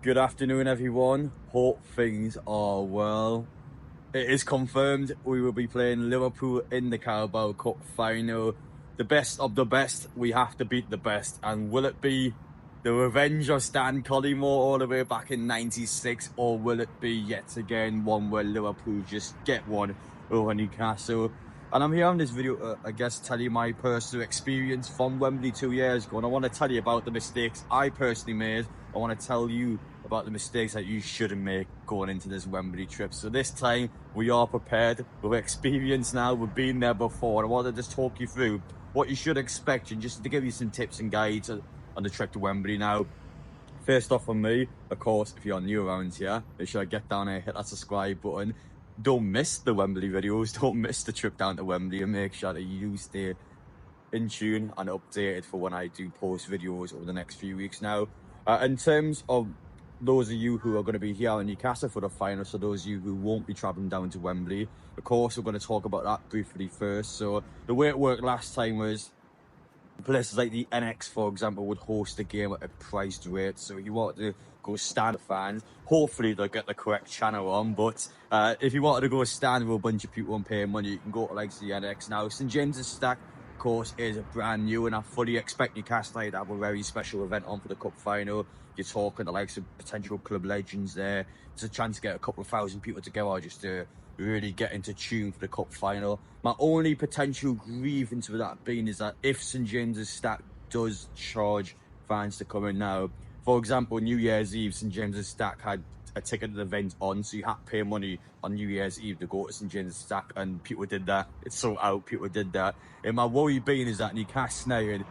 Good afternoon, everyone. Hope things are well. It is confirmed we will be playing Liverpool in the Carabao Cup final. The best of the best. We have to beat the best. And will it be the revenge of Stan Collymore all the way back in '96, or will it be yet again one where Liverpool just get one over Newcastle? And I'm here on this video, I guess, tell you my personal experience from Wembley 2 years ago. And I want to tell you about the mistakes I personally made. I want to tell you about the mistakes that you shouldn't make going into this Wembley trip. So this time, we are prepared. We're experienced now. We've been there before. And I want to just talk you through what you should expect and just to give you some tips and guides on the trip to Wembley now. First off from me, of course, if you're new around here, make sure you get down here, hit that subscribe button. Don't miss the Wembley videos, don't miss the trip down to Wembley, and make sure that you stay in tune and updated for when I do post videos over the next few weeks now. In terms of those of you who are going to be here in Newcastle for the final, so those of you who won't be travelling down to Wembley, of course, we're going to talk about that briefly first. So the way it worked last time was places like the NX, for example, would host the game at a priced rate. So if you wanted to go stand fans, hopefully they'll get the correct channel on. But if you wanted to go stand with a bunch of people and pay money, you can go to like the NX now. St James's Stack, of course, is brand new, and I fully expect Newcastle United to have a very special event on for the cup final. You're talking to like some potential club legends there. It's a chance to get a couple of thousand people together just to really get into tune for the cup final. My only potential grievance with that being is that if St James's Stack does charge fans to come in now, for example, New Year's Eve, St James's Stack had a ticketed event on, so you had to pay money on New Year's Eve to go to St James's Stack, and people did that. It's sold out, people did that. And my worry being is that Newcastle United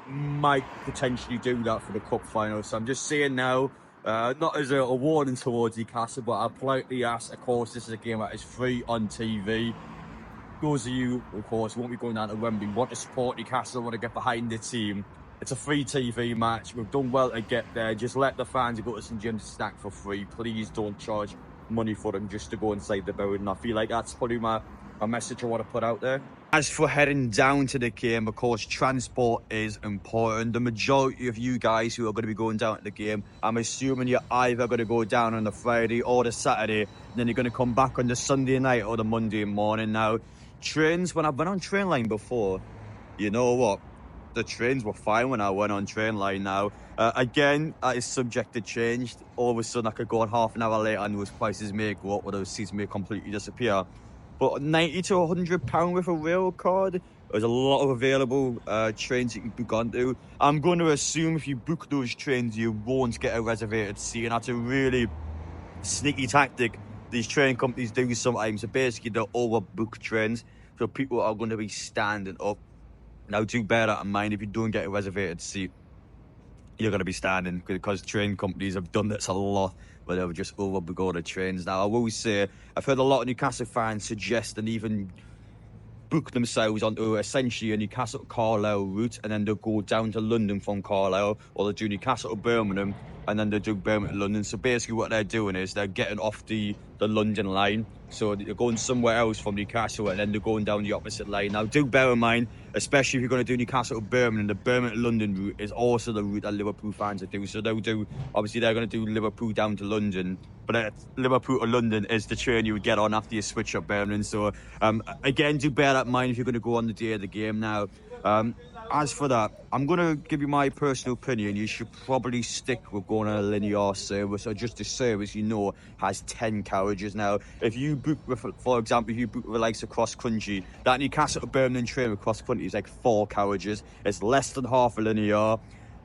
might potentially do that for the cup final. So I'm just saying now, not as a warning towards Newcastle, but I politely ask. Of course, this is a game that is free on TV. Those of you, of course, won't be going down to Wembley, want to support Newcastle, want to get behind the team. It's a free TV match. We've done well to get there. Just let the fans go to St James's Stack for free. Please don't charge money for them just to go inside the building. I feel like that's probably my message I want to put out there. As for heading down to the game, of course, transport is important. The majority of you guys who are going to be going down to the game, I'm assuming you're either going to go down on the Friday or the Saturday, and then you're going to come back on the Sunday night or the Monday morning. Now, trains, when I've been on train line before, you know what? The trains were fine when I went on train line now. Again, that is subject to change. All of a sudden, I could go on half an hour later and those prices may go up or those seats may completely disappear. But £90 to £100 with a rail card, there's a lot of available trains you can book onto. I'm going to assume if you book those trains, you won't get a reservated seat, and that's a really sneaky tactic these train companies do sometimes. So basically, they'll overbook trains, so people are going to be standing up. Now, do bear that in mind. If you don't get a reservated seat, you're going to be standing, because train companies have done this a lot, where they'll just overbook the trains. Now, I will say, I've heard a lot of Newcastle fans suggest and even book themselves onto essentially a Newcastle Carlisle route, and then they'll go down to London from Carlisle, or they'll do Newcastle to Birmingham, and then they'll do Birmingham to London. So basically what they're doing is they're getting off the London line, so they're going somewhere else from Newcastle, and then they're going down the opposite line. Now, do bear in mind, especially if you're going to do Newcastle to Birmingham, the Birmingham to London route is also the route that Liverpool fans are doing. So they'll do, obviously they're going to do Liverpool down to London, but Liverpool to London is the train you would get on after you switch up Birmingham. So again, do bear that in mind if you're going to go on the day of the game. Now, as for that, I'm going to give you my personal opinion. You should probably stick with going on a linear service, or just a service you know has 10 carriages. Now, if you book with, for example, if you book with the likes of cross country, that Newcastle to Birmingham train with cross country is like 4 carriages. It's less than half a linear,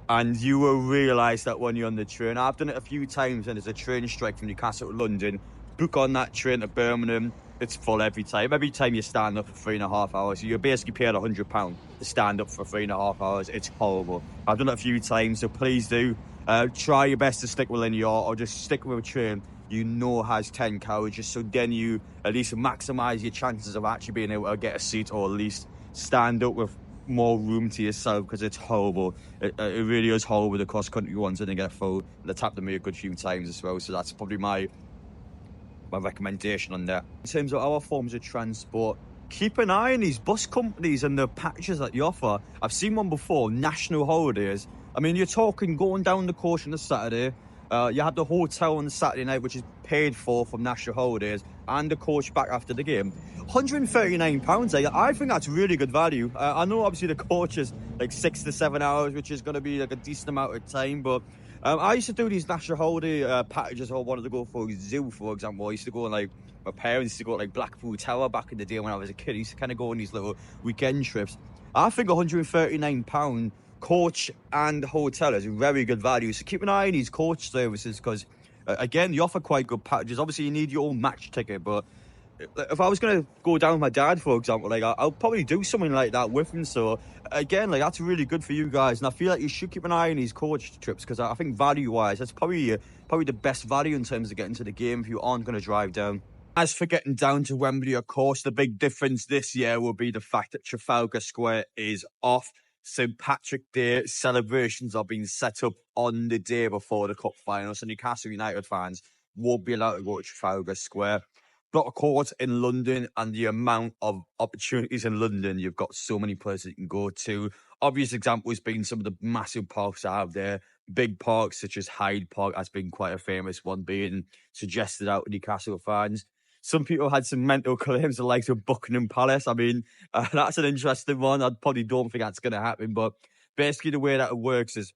and you will realise that when you're on the train. I've done it a few times, and there's a train strike from Newcastle to London. Book on that train to Birmingham, it's full every time. Every time you stand up for 3.5 hours, so you're basically paying £100 to stand up for 3.5 hours. It's horrible. I've done it a few times, so please do try your best to stick with linear, or just stick with a train you know has 10 carriages, so then you at least maximise your chances of actually being able to get a seat, or at least stand up with more room to yourself, because it's horrible. It really is horrible, the cross-country ones, and they get full. They've tapped me a good few times as well, so that's probably my recommendation on that. In terms of our forms of transport, keep an eye on these bus companies and the packages that you offer. I've seen one before, national holidays. I mean, you're talking going down the coast on a Saturday, You have the hotel on the Saturday night, which is paid for from national holidays, and the coach back after the game. £139. I think that's really good value. I know obviously the coach is like 6 to 7 hours, which is going to be like a decent amount of time, but I used to do these national holiday packages. I wanted to go for a zoo, for example. I used to go on like my parents used to go to like Blackpool Tower back in the day when I was a kid. I used to kind of go on these little weekend trips. I think £139 coach and hotel is very good value. So keep an eye on these coach services because, again, they offer quite good packages. Obviously, you need your own match ticket, but if I was going to go down with my dad, for example, like I'll probably do something like that with him. So again, like that's really good for you guys, and I feel like you should keep an eye on these coach trips because I think value-wise, that's probably the best value in terms of getting to the game if you aren't going to drive down. As for getting down to Wembley, of course, the big difference this year will be the fact that Trafalgar Square is off. St. Patrick's Day celebrations are being set up on the day before the cup final, so Newcastle United fans won't be allowed to go to Trafalgar Square. But of course, in London and the amount of opportunities in London, you've got so many places you can go to. Obvious example has been some of the massive parks I have there. Big parks such as Hyde Park has been quite a famous one being suggested out to Newcastle fans. Some people had some mental claims, the likes of Buckingham Palace. I mean, that's an interesting one. I probably don't think that's going to happen. But basically, the way that it works is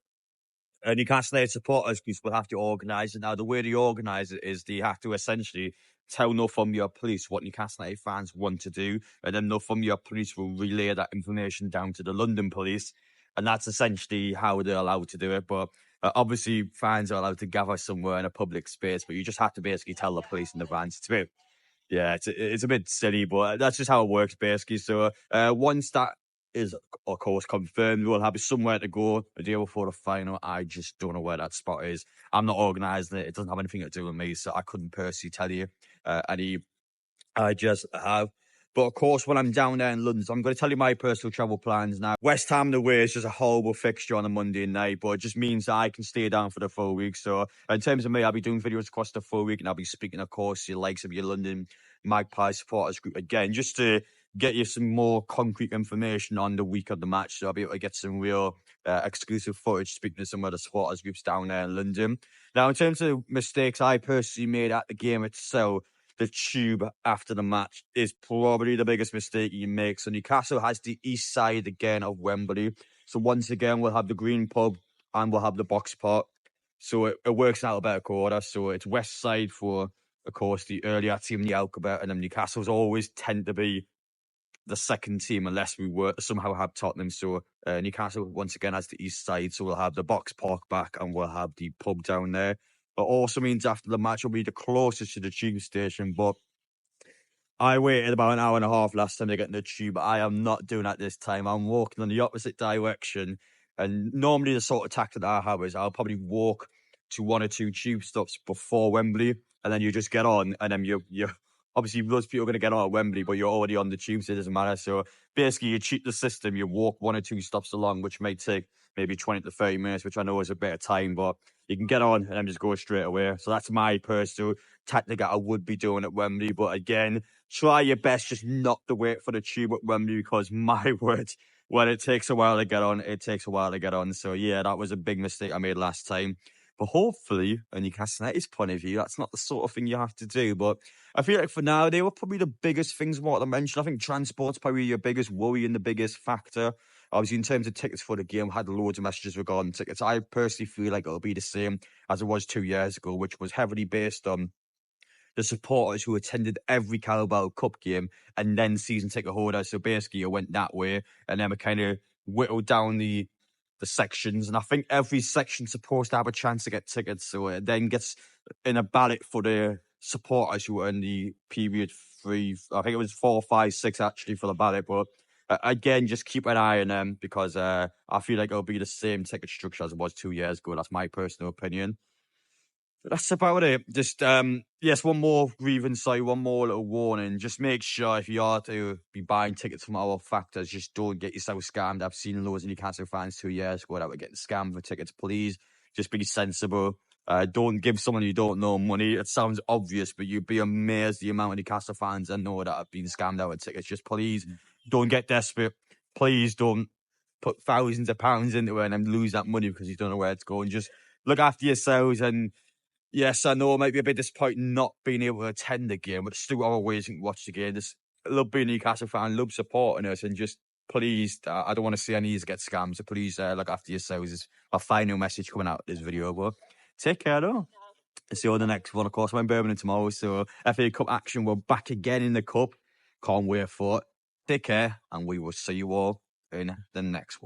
Newcastle United supporters groups will have to organise it. Now, the way they organise it is they have to essentially tell Northumbria Police what Newcastle United fans want to do, and then Northumbria Police will relay that information down to the London Police, and that's essentially how they're allowed to do it. But obviously, fans are allowed to gather somewhere in a public space, but you just have to basically tell the police in advance to it. Yeah, it's a bit silly, but that's just how it works, basically. So once that is, of course, confirmed, we'll have somewhere to go a day before the final. I just don't know where that spot is. I'm not organising it. It doesn't have anything to do with me, so I couldn't personally tell you any. I just have. But of course, when I'm down there in London, so I'm going to tell you my personal travel plans now. West Ham away is just a horrible fixture on a Monday night, but it just means that I can stay down for the full week. So in terms of me, I'll be doing videos across the full week, and I'll be speaking, of course, to the likes of your London Magpie supporters group again, just to get you some more concrete information on the week of the match. So I'll be able to get some real exclusive footage speaking to some of the supporters groups down there in London. Now, in terms of mistakes I personally made at the game itself, the tube after the match is probably the biggest mistake you make. So Newcastle has the east side again of Wembley. So once again, we'll have the Green Pub and we'll have the Box Park. So it works out about a quarter. So it's west side for, of course, the earlier team, the alphabet, and then Newcastle's always tend to be the second team unless we were somehow have Tottenham. So Newcastle once again has the east side. So we'll have the Box Park back and we'll have the pub down there. But also means after the match will be the closest to the tube station. But I waited about an hour and a half last time to get in the tube. I am not doing that this time. I'm walking in the opposite direction. And normally the sort of tactic that I have is I'll probably walk to one or two tube stops before Wembley, and then you just get on, and then you're obviously those people are going to get on at Wembley, but you're already on the tube, so it doesn't matter. So basically, you cheat the system. You walk one or two stops along, which may take maybe 20 to 30 minutes, which I know is a bit of time, but you can get on and then just go straight away. So that's my personal tactic that I would be doing at Wembley. But again, try your best just not to wait for the tube at Wembley because my word, when it takes a while to get on, it takes a while to get on. So yeah, that was a big mistake I made last time. But hopefully, in Newcastle United's point of view, that's not the sort of thing you have to do. But I feel like for now, they were probably the biggest things I want to mention. I think transport's probably your biggest worry and the biggest factor. Obviously, in terms of tickets for the game, I had loads of messages regarding tickets. I personally feel like it'll be the same as it was 2 years ago, which was heavily based on the supporters who attended every Carabao Cup game and then season ticket holders. So basically, it went that way, and then we kind of whittled down the sections. And I think every section's supposed to have a chance to get tickets. So it then gets in a ballot for the supporters who were in the period 3. I think it was 4, 5, 6 actually for the ballot. But again, just keep an eye on them because I feel like it'll be the same ticket structure as it was 2 years ago. That's my personal opinion. That's about it. Just yes, one more grievance, sorry, one more little warning. Just make sure if you are to be buying tickets from our factors, just don't get yourself scammed. I've seen loads of Newcastle fans 2 years ago that were getting scammed for tickets. Please, just be sensible. Don't give someone you don't know money. It sounds obvious, but you'd be amazed the amount of Newcastle fans I know that have been scammed out of tickets. Just please don't get desperate. Please don't put thousands of pounds into it and then lose that money because you don't know where it's going. Just look after yourselves. And yes, I know it might be a bit disappointing not being able to attend the game, but still other ways you can watch the game. Just love being a Newcastle fan, love supporting us, and just please, I don't want to see any of you get scammed, so please look after yourselves. It's my final message coming out of this video, but take care though. See you on the next one, of course. I'm in Birmingham tomorrow, so FA Cup action, we're back again in the Cup. Can't wait for it. Take care, and we will see you all in the next one.